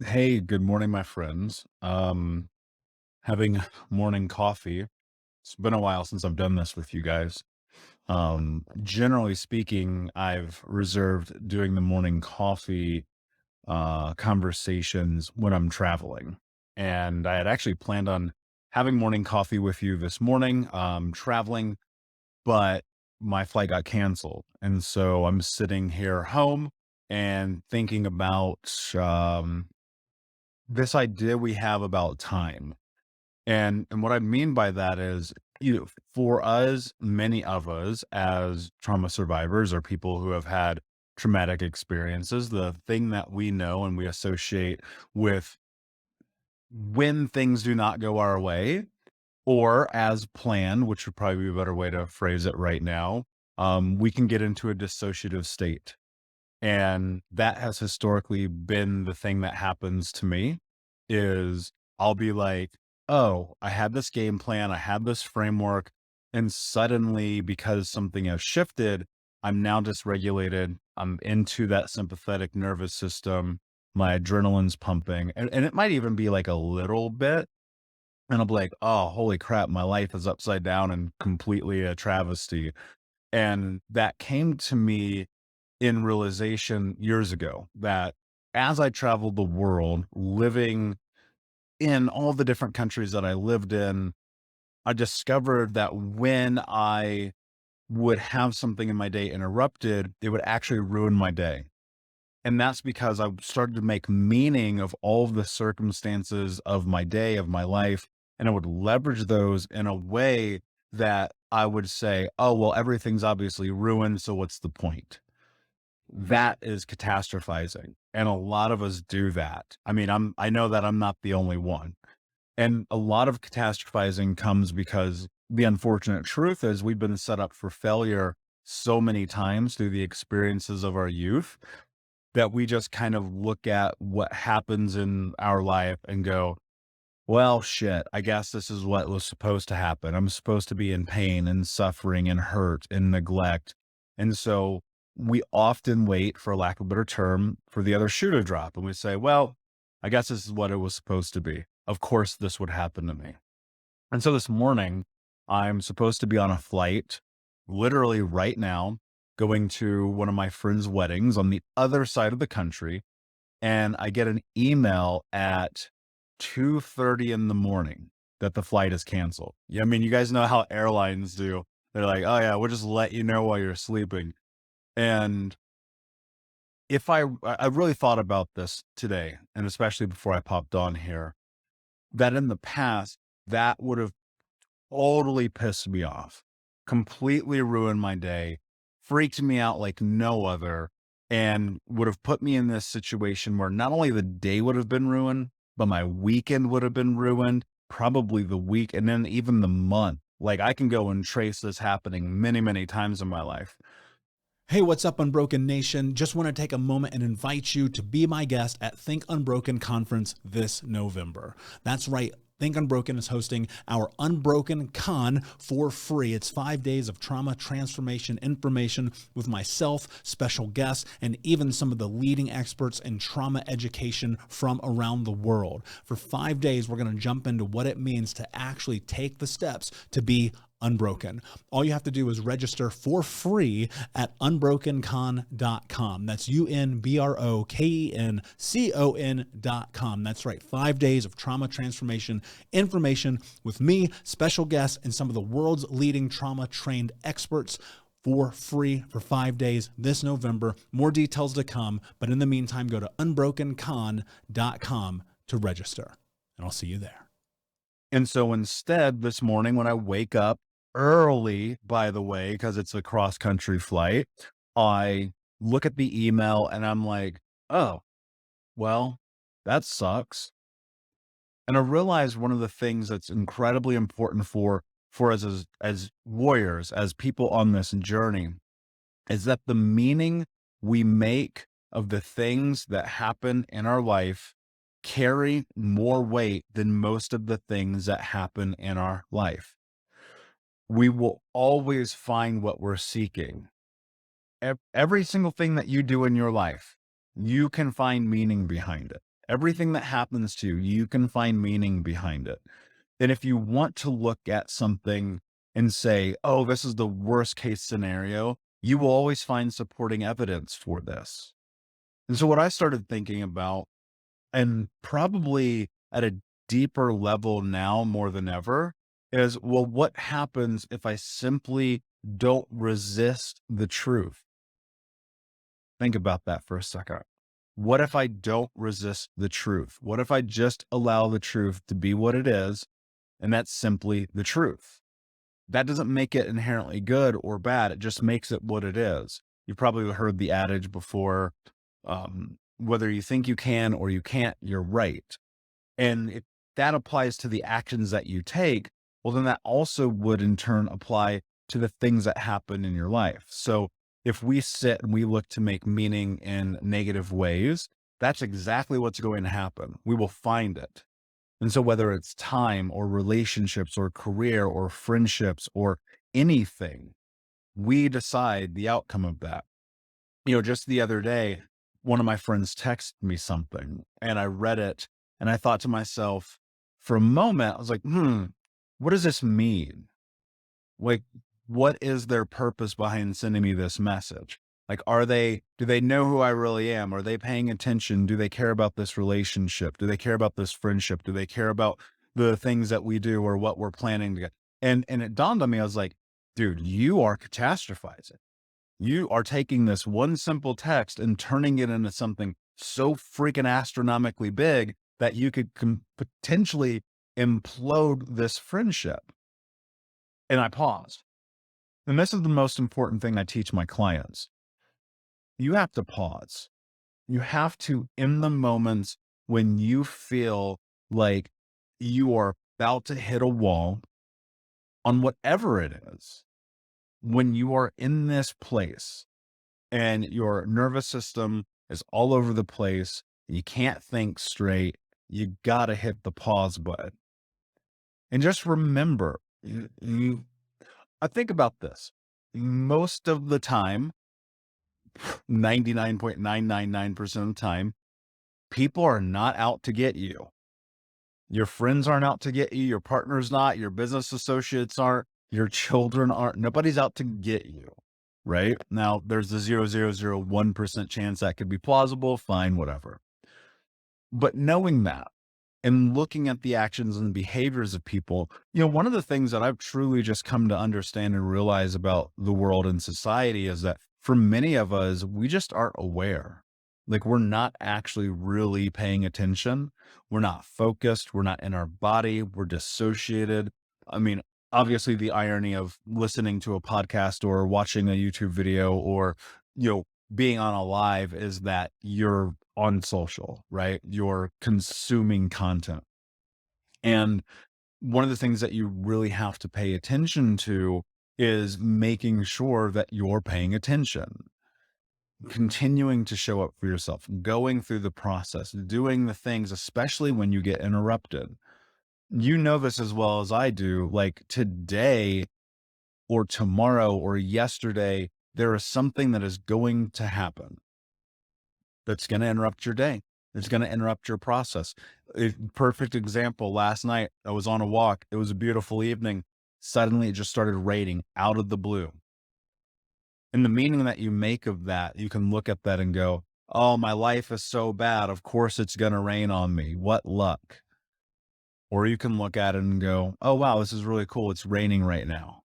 Hey, good morning, my friends. Having morning coffee. It's been a while since I've done this with you guys. Generally speaking, I've reserved doing the morning coffee conversations when I'm traveling. And I had actually planned on having morning coffee with you this morning, traveling, but my flight got canceled. And so I'm sitting here home and thinking about this idea we have about time. And what I mean by that is, for us, many of us as trauma survivors or people who have had traumatic experiences, the thing that we know and we associate with when things do not go our way or as planned, which would probably be a better way to phrase it right now, we can get into a dissociative state. And that has historically been the thing that happens to me is I'll be like, "Oh, I had this game plan, I had this framework, and suddenly because something has shifted, I'm now dysregulated. I'm into that sympathetic nervous system. My adrenaline's pumping." And it might even be like a little bit, and I'll be like, "Oh, holy crap, my life is upside down and completely a travesty." And that came to me in realization years ago that as I traveled the world, living in all the different countries that I lived in, I discovered that when I would have something in my day interrupted, it would actually ruin my day. And that's because I started to make meaning of all of the circumstances of my day, of my life, and I would leverage those in a way that I would say, oh, well, everything's obviously ruined. So what's the point? That is catastrophizing, and a lot of us do that. I mean, I know that I'm not the only one, and a lot of catastrophizing comes because the unfortunate truth is we've been set up for failure so many times through the experiences of our youth that we just kind of look at what happens in our life and go, "Well, shit, I guess this is what was supposed to happen. I'm supposed to be in pain and suffering and hurt and neglect." And so we often wait, for lack of a better term, for the other shoe to drop. And we say, well, I guess this is what it was supposed to be. Of course, this would happen to me. And so this morning, I'm supposed to be on a flight literally right now, going to one of my friends' weddings on the other side of the country, and I get an email at 2:30 in the morning that the flight is canceled. Yeah, I mean, you guys know how airlines do. They're like, "Oh yeah, we'll just let you know while you're sleeping." And if I really thought about this today, and especially before I popped on here, that in the past, that would have totally pissed me off, completely ruined my day, freaked me out like no other, and would have put me in this situation where not only the day would have been ruined, but my weekend would have been ruined, probably the week, and then even the month. Like I can go and trace this happening many, many times in my life. Hey, what's up, Unbroken Nation? Just want to take a moment and invite you to be my guest at Think Unbroken Conference this November. That's right. Think Unbroken is hosting our Unbroken Con for free. It's 5 days of trauma transformation information with myself, special guests, and even some of the leading experts in trauma education from around the world. For 5 days, we're going to jump into what it means to actually take the steps to be unbroken. All you have to do is register for free at unbrokencon.com. That's unbrokencon.com. That's right. 5 days of trauma transformation information with me, special guests, and some of the world's leading trauma trained experts for free for 5 days this November. More details to come. But in the meantime, go to unbrokencon.com to register. And I'll see you there. And so instead, this morning when I wake up early, by the way, because it's a cross country flight, I look at the email and I'm like, oh, well, that sucks. And I realized one of the things that's incredibly important for us as warriors, as people on this journey, is that the meaning we make of the things that happen in our life carry more weight than most of the things that happen in our life. We will always find what we're seeking. Every single thing that you do in your life, you can find meaning behind it. Everything that happens to you, you can find meaning behind it. And if you want to look at something and say, oh, this is the worst case scenario, you will always find supporting evidence for this. And so what I started thinking about, and probably at a deeper level now more than ever, is, well, what happens if I simply don't resist the truth? Think about that for a second. What if I don't resist the truth? What if I just allow the truth to be what it is, and that's simply the truth? That doesn't make it inherently good or bad. It just makes it what it is. You've probably heard the adage before, whether you think you can or you can't, you're right. And if that applies to the actions that you take, well, then that also would in turn apply to the things that happen in your life. So if we sit and we look to make meaning in negative ways, that's exactly what's going to happen. We will find it. And so whether it's time or relationships or career or friendships or anything, we decide the outcome of that. Just the other day, one of my friends texted me something and I read it and I thought to myself, for a moment, I was like, what does this mean? Like, what is their purpose behind sending me this message? Like, do they know who I really am? Are they paying attention? Do they care about this relationship? Do they care about this friendship? Do they care about the things that we do or what we're planning to get? And it dawned on me, I was like, dude, you are catastrophizing. You are taking this one simple text and turning it into something so freaking astronomically big that you could potentially implode this friendship. And I paused. And this is the most important thing I teach my clients. You have to pause. You have to, in the moments when you feel like you are about to hit a wall on whatever it is, when you are in this place and your nervous system is all over the place, you can't think straight, you got to hit the pause button. And just remember, I think about this. Most of the time, 99.999% of the time, people are not out to get you. Your friends aren't out to get you. Your partner's not. Your business associates aren't. Your children aren't. Nobody's out to get you, right? Now, there's the 0.0001% chance that could be plausible. Fine, whatever. But knowing that and looking at the actions and behaviors of people, one of the things that I've truly just come to understand and realize about the world and society is that for many of us, we just aren't aware. Like, we're not actually really paying attention. We're not focused. We're not in our body. We're dissociated. I mean, obviously the irony of listening to a podcast or watching a YouTube video or, being on a live is that you're on social, right? You're consuming content. And one of the things that you really have to pay attention to is making sure that you're paying attention, continuing to show up for yourself, going through the process, doing the things, especially when you get interrupted. You know this as well as I do. Like, today or tomorrow or yesterday, there is something that is going to happen that's going to interrupt your day. It's going to interrupt your process. Perfect example. Last night, I was on a walk. It was a beautiful evening. Suddenly, it just started raining out of the blue. And the meaning that you make of that, you can look at that and go, oh, my life is so bad. Of course, it's going to rain on me. What luck. Or you can look at it and go, oh, wow, this is really cool. It's raining right now.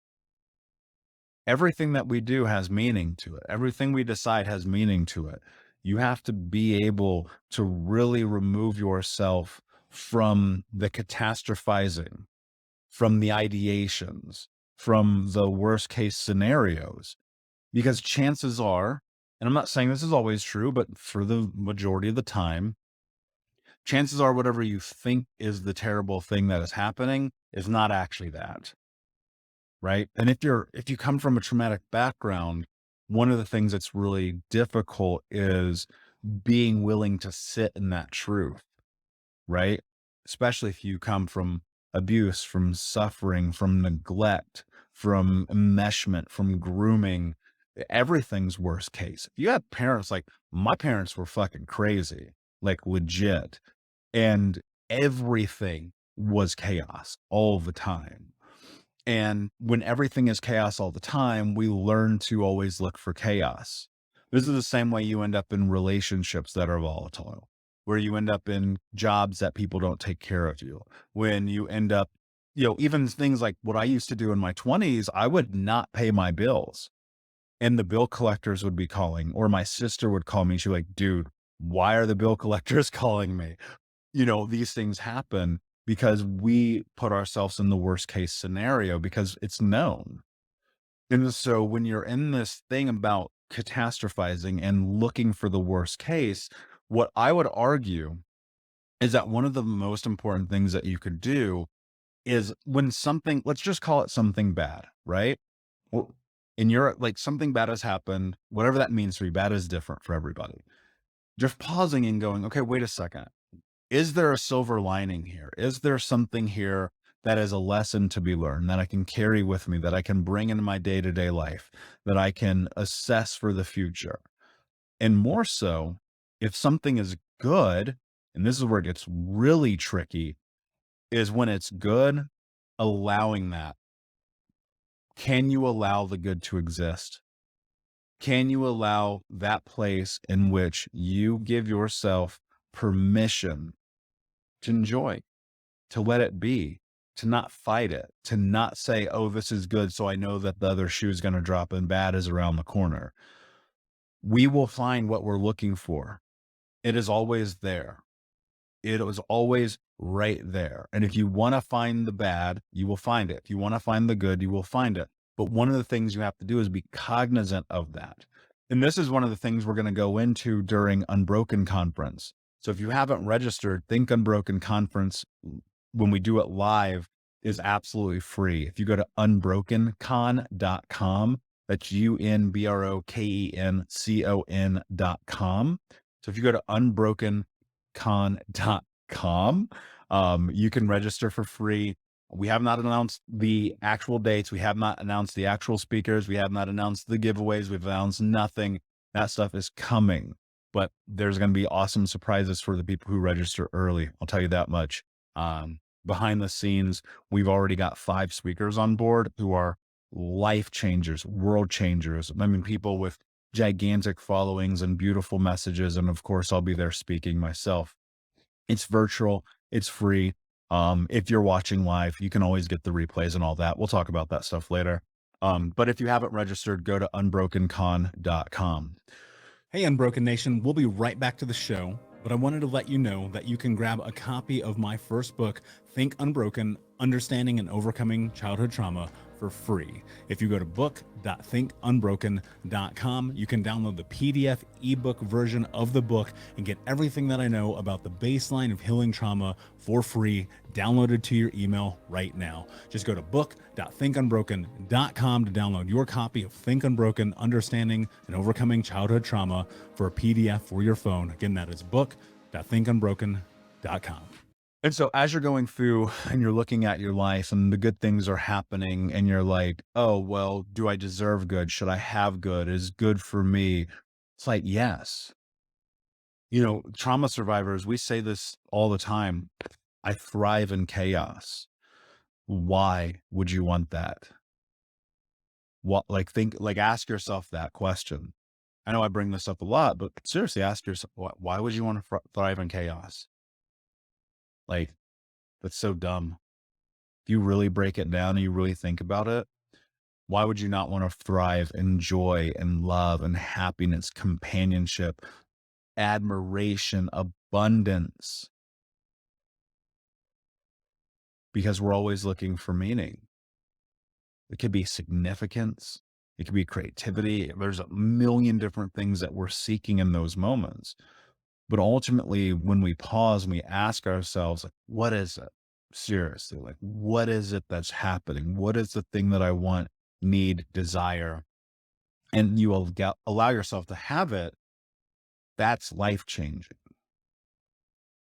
Everything that we do has meaning to it. Everything we decide has meaning to it. You have to be able to really remove yourself from the catastrophizing, from the ideations, from the worst case scenarios, because chances are, and I'm not saying this is always true, but for the majority of the time, chances are whatever you think is the terrible thing that is happening is not actually that. Right. And if you come from a traumatic background, one of the things that's really difficult is being willing to sit in that truth. Right. Especially if you come from abuse, from suffering, from neglect, from enmeshment, from grooming, everything's worst case. If you have parents, like my parents were fucking crazy. like legit. And everything was chaos all the time. And when everything is chaos all the time, we learn to always look for chaos. This is the same way you end up in relationships that are volatile, where you end up in jobs that people don't take care of you. When you end up, even things like what I used to do in my 20s, I would not pay my bills. And the bill collectors would be calling, or my sister would call me. She'd be like, dude, why are the bill collectors calling me? These things happen because we put ourselves in the worst case scenario because it's known. And so when you're in this thing about catastrophizing and looking for the worst case, what I would argue is that one of the most important things that you could do is when something, let's just call it something bad, right? Well, and you're like, something bad has happened, whatever that means for you, bad is different for everybody. Just pausing and going, okay, wait a second. Is there a silver lining here? Is there something here that is a lesson to be learned that I can carry with me, that I can bring into my day-to-day life, that I can assess for the future? And more so, if something is good, and this is where it gets really tricky, is when it's good, allowing that. Can you allow the good to exist? Can you allow that place in which you give yourself permission to enjoy, to let it be, to not fight it, to not say, oh, this is good, so I know that the other shoe is going to drop and bad is around the corner? We will find what we're looking for. It is always there. It was always right there. And if you want to find the bad, you will find it. If you want to find the good, you will find it. But one of the things you have to do is be cognizant of that. And this is one of the things we're going to go into during Unbroken Conference. So if you haven't registered, Think Unbroken Conference, when we do it live, is absolutely free. If you go to unbrokencon.com, that's unbrokencon.com. So if you go to unbrokencon.com, you can register for free. We have not announced the actual dates. We have not announced the actual speakers. We have not announced the giveaways. We've announced nothing. That stuff is coming, but there's going to be awesome surprises for the people who register early. I'll tell you that much. Behind the scenes, we've already got 5 speakers on board who are life changers, world changers. I mean, people with gigantic followings and beautiful messages. And of course, I'll be there speaking myself. It's virtual. It's free. If you're watching live, you can always get the replays and all that. We'll talk about that stuff later. But if you haven't registered, go to unbrokencon.com. Hey, Unbroken Nation, we'll be right back to the show, but I wanted to let you know that you can grab a copy of my first book, Think Unbroken, Understanding and Overcoming Childhood Trauma, for free. If you go to book.thinkunbroken.com, you can download the PDF ebook version of the book and get everything that I know about the baseline of healing trauma for free, downloaded to your email right now. Just go to book.thinkunbroken.com to download your copy of Think Unbroken, Understanding and Overcoming Childhood Trauma for a PDF for your phone. Again, that is book.thinkunbroken.com. And so as you're going through and you're looking at your life and the good things are happening and you're like, oh, well, do I deserve good? Should I have good? Is good for me? It's like, yes. Trauma survivors, we say this all the time. I thrive in chaos. Why would you want that? Ask yourself that question. I know I bring this up a lot, but seriously, ask yourself, why would you want to thrive in chaos? Like, that's so dumb. If you really break it down and you really think about it, why would you not want to thrive in joy and love and happiness, companionship, admiration, abundance? Because we're always looking for meaning. It could be significance. It could be creativity. There's a million different things that we're seeking in those moments. But ultimately, when we pause and we ask ourselves, like, what is it? Seriously, like, what is it that's happening? What is the thing that I want, need, desire? And you will allow yourself to have it. That's life changing,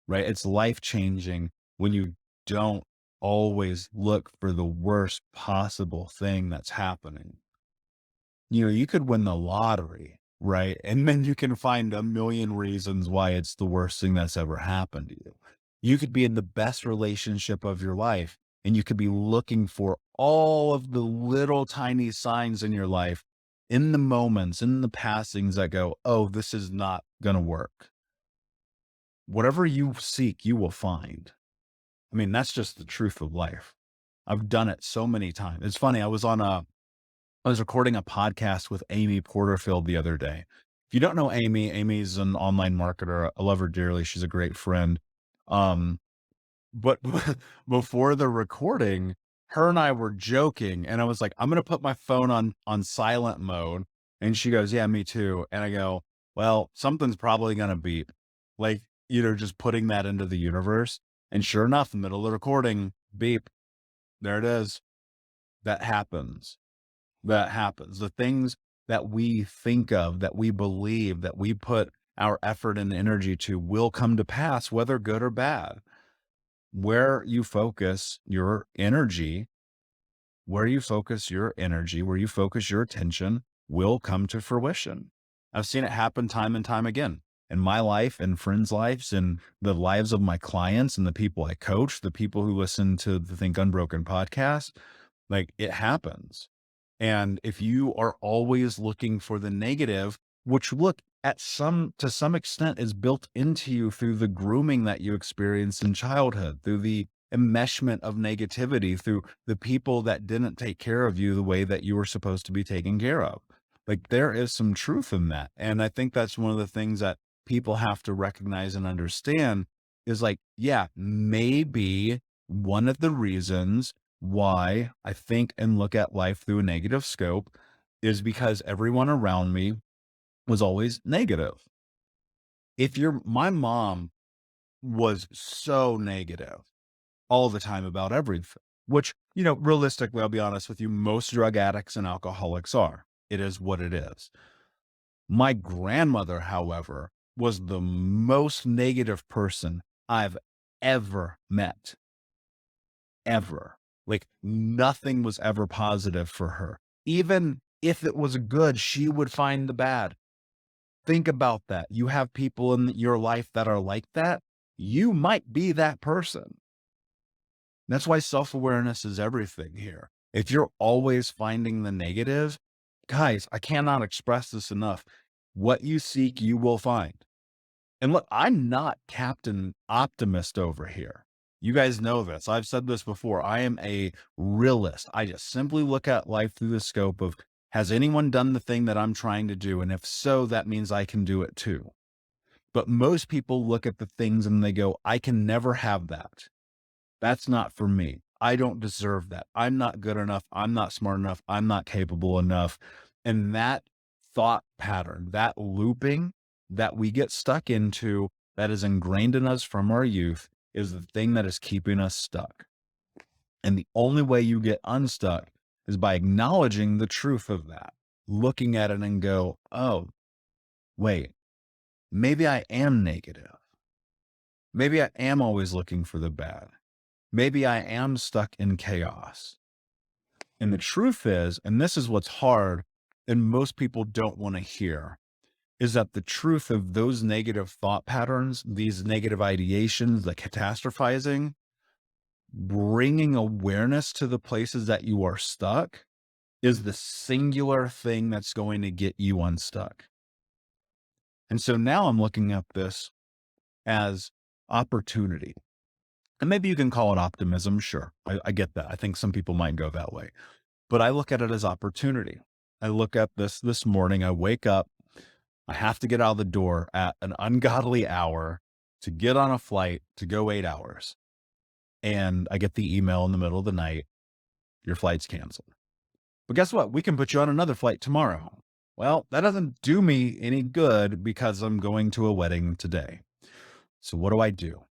right? It's life changing when you don't always look for the worst possible thing that's happening. You could win the lottery, right? And then you can find a million reasons why it's the worst thing that's ever happened to you. You could be in the best relationship of your life, and you could be looking for all of the little tiny signs in your life, in the moments, in the passings that go, oh, this is not going to work. Whatever you seek, you will find. I mean, that's just the truth of life. I've done it so many times. It's funny. I was recording a podcast with Amy Porterfield the other day. If you don't know Amy, Amy's an online marketer. I love her dearly. She's a great friend. Um, but before the recording, her and I were joking, and I was like, "I'm gonna put my phone on silent mode." And she goes, "Yeah, me too." And I go, "Well, something's probably gonna beep." Like, just putting that into the universe. And sure enough, in the middle of the recording, beep. There it is. That happens. That happens. The things that we think of, that we believe, that we put our effort and energy to will come to pass, whether good or bad. Where you focus your energy, where you focus your energy, where you focus your attention will come to fruition. I've seen it happen time and time again in my life and friends' lives and the lives of my clients and the people I coach, the people who listen to the Think Unbroken podcast. Like, it happens. And if you are always looking for the negative, which to some extent is built into you through the grooming that you experienced in childhood, through the enmeshment of negativity, through the people that didn't take care of you the way that you were supposed to be taken care of. Like, there is some truth in that. And I think that's one of the things that people have to recognize and understand is like, yeah, maybe one of the reasons why I think and look at life through a negative scope is because everyone around me was always negative. My mom was so negative all the time about everything, which, realistically, I'll be honest with you, most drug addicts and alcoholics are. It is what it is. My grandmother, however, was the most negative person I've ever met. Ever. Like, nothing was ever positive for her. Even if it was good, she would find the bad. Think about that. You have people in your life that are like that. You might be that person. That's why self-awareness is everything here. If you're always finding the negative, guys, I cannot express this enough. What you seek, you will find. And look, I'm not Captain Optimist over here. You guys know this. I've said this before. I am a realist. I just simply look at life through the scope of, has anyone done the thing that I'm trying to do? And if so, that means I can do it too. But most people look at the things and they go, I can never have that. That's not for me. I don't deserve that. I'm not good enough. I'm not smart enough. I'm not capable enough. And that thought pattern, that looping that we get stuck into, that is ingrained in us from our youth, is the thing that is keeping us stuck. And the only way you get unstuck is by acknowledging the truth of that, looking at it and go, oh, wait, maybe I am negative. Maybe I am always looking for the bad. Maybe I am stuck in chaos. And the truth is, and this is what's hard and most people don't want to hear, is that the truth of those negative thought patterns, these negative ideations, the catastrophizing, bringing awareness to the places that you are stuck is the singular thing that's going to get you unstuck. And so now I'm looking at this as opportunity. And maybe you can call it optimism. Sure. I get that. I think some people might go that way, but I look at it as opportunity. I look at this morning, I wake up, I have to get out of the door at an ungodly hour to get on a flight to go 8 hours. And I get the email in the middle of the night, your flight's canceled. But guess what? We can put you on another flight tomorrow. Well, that doesn't do me any good because I'm going to a wedding today. So what do?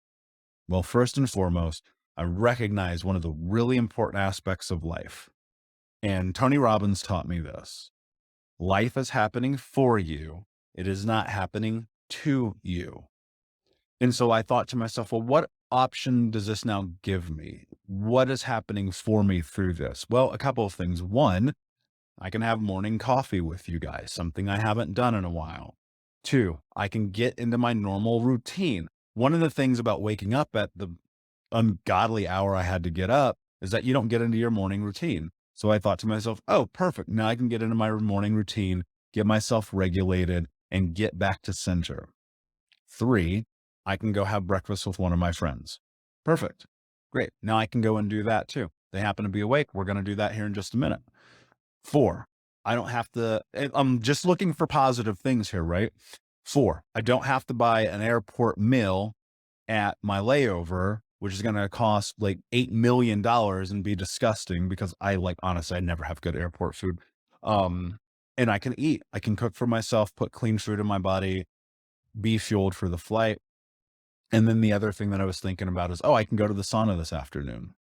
Well, first and foremost, I recognize one of the really important aspects of life. And Tony Robbins taught me this. Life is happening for you. It is not happening to you. And so I thought to myself, well, what option does this now give me? What is happening for me through this? Well, a couple of things. One, I can have morning coffee with you guys, something I haven't done in a while. 2, I can get into my normal routine. One of the things about waking up at the ungodly hour I had to get up is that you don't get into your morning routine. So I thought to myself, oh, perfect. Now I can get into my morning routine, get myself regulated, and get back to center. 3, I can go have breakfast with one of my friends. Perfect. Great. Now I can go and do that too. They happen to be awake. We're going to do that here in just a minute. 4, I don't have to, I'm just looking for positive things here, right? 4, I don't have to buy an airport meal at my layover, which is going to cost like $8 million and be disgusting because honestly, I never have good airport food. And I can eat, I can cook for myself, put clean food in my body, be fueled for the flight. And then the other thing that I was thinking about is, oh, I can go to the sauna this afternoon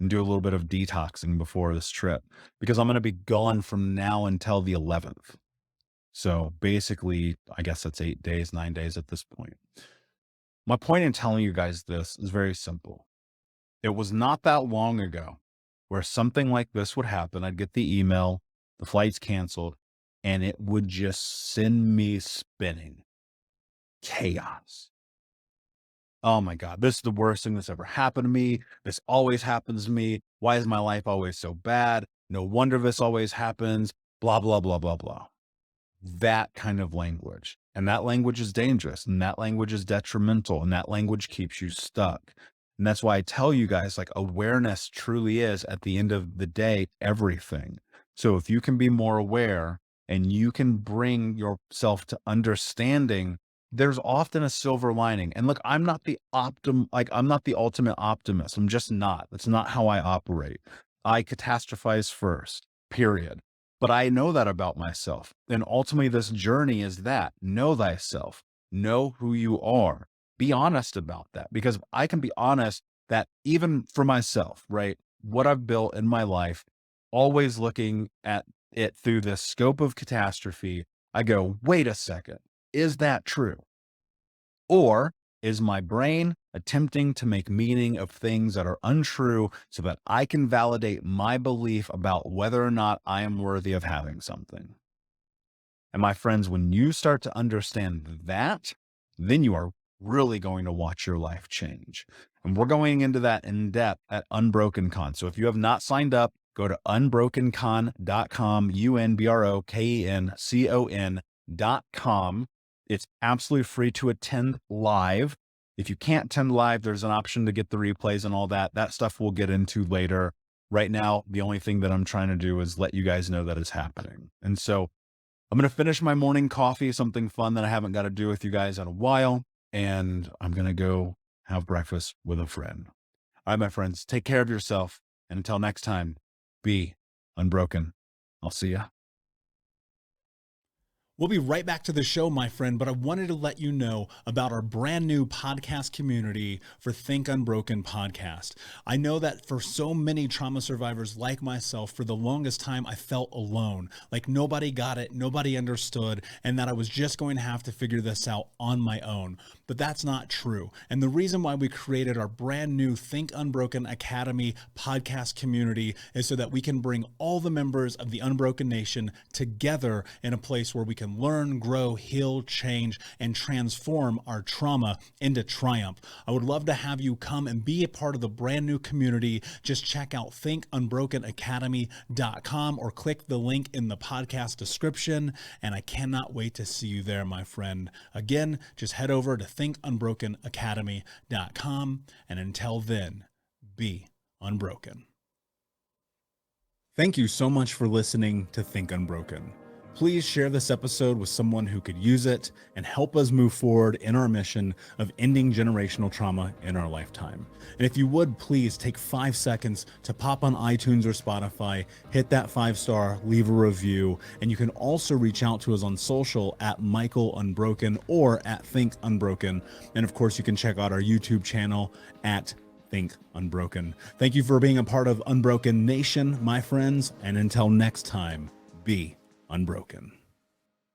and do a little bit of detoxing before this trip because I'm going to be gone from now until the 11th. So basically, I guess that's 8 days, 9 days at this point. My point in telling you guys this is very simple. It was not that long ago where something like this would happen. I'd get the email, the flight's canceled, and it would just send me spinning. Chaos. Oh my God, this is the worst thing that's ever happened to me. This always happens to me. Why is my life always so bad? No wonder this always happens. Blah, blah, blah, blah, blah. That kind of language. And that language is dangerous. And that language is detrimental. And that language keeps you stuck. And that's why I tell you guys, like, awareness truly is, at the end of the day, everything. So if you can be more aware and you can bring yourself to understanding, there's often a silver lining. And look, I'm not the ultimate optimist. I'm just not. That's not how I operate. I catastrophize first, period. But I know that about myself. And ultimately, this journey is that. Know thyself. Know who you are. Be honest about that, because I can be honest that even for myself, right? What I've built in my life, always looking at it through this scope of catastrophe, I go, wait a second. Is that true? Or is my brain attempting to make meaning of things that are untrue so that I can validate my belief about whether or not I am worthy of having something? And my friends, when you start to understand that, then you are really going to watch your life change. And we're going into that in depth at Unbroken Con. So if you have not signed up, go to unbrokencon.com, unbrokencon.com. It's absolutely free to attend live. If you can't attend live, there's an option to get the replays and all that. That stuff we'll get into later. Right now, the only thing that I'm trying to do is let you guys know that it's happening. And so I'm going to finish my morning coffee, something fun that I haven't got to do with you guys in a while. And I'm going to go have breakfast with a friend. All right, my friends, take care of yourself. And until next time, be unbroken. I'll see ya. We'll be right back to the show, my friend, but I wanted to let you know about our brand new podcast community for Think Unbroken podcast. I know that for so many trauma survivors like myself, for the longest time, I felt alone, like nobody got it, nobody understood, and that I was just going to have to figure this out on my own. But that's not true. And the reason why we created our brand new Think Unbroken Academy podcast community is so that we can bring all the members of the Unbroken Nation together in a place where we can learn, grow, heal, change, and transform our trauma into triumph. I would love to have you come and be a part of the brand new community. Just check out thinkunbrokenacademy.com or click the link in the podcast description. And I cannot wait to see you there, my friend. Again, just head over to thinkunbrokenacademy.com. And until then, be unbroken. Thank you so much for listening to Think Unbroken. Please share this episode with someone who could use it and help us move forward in our mission of ending generational trauma in our lifetime. And if you would, please take 5 seconds to pop on iTunes or Spotify, hit that 5-star, leave a review, and you can also reach out to us on social at Michael Unbroken or at Think Unbroken. And of course, you can check out our YouTube channel at Think Unbroken. Thank you for being a part of Unbroken Nation, my friends, and until next time, be unbroken.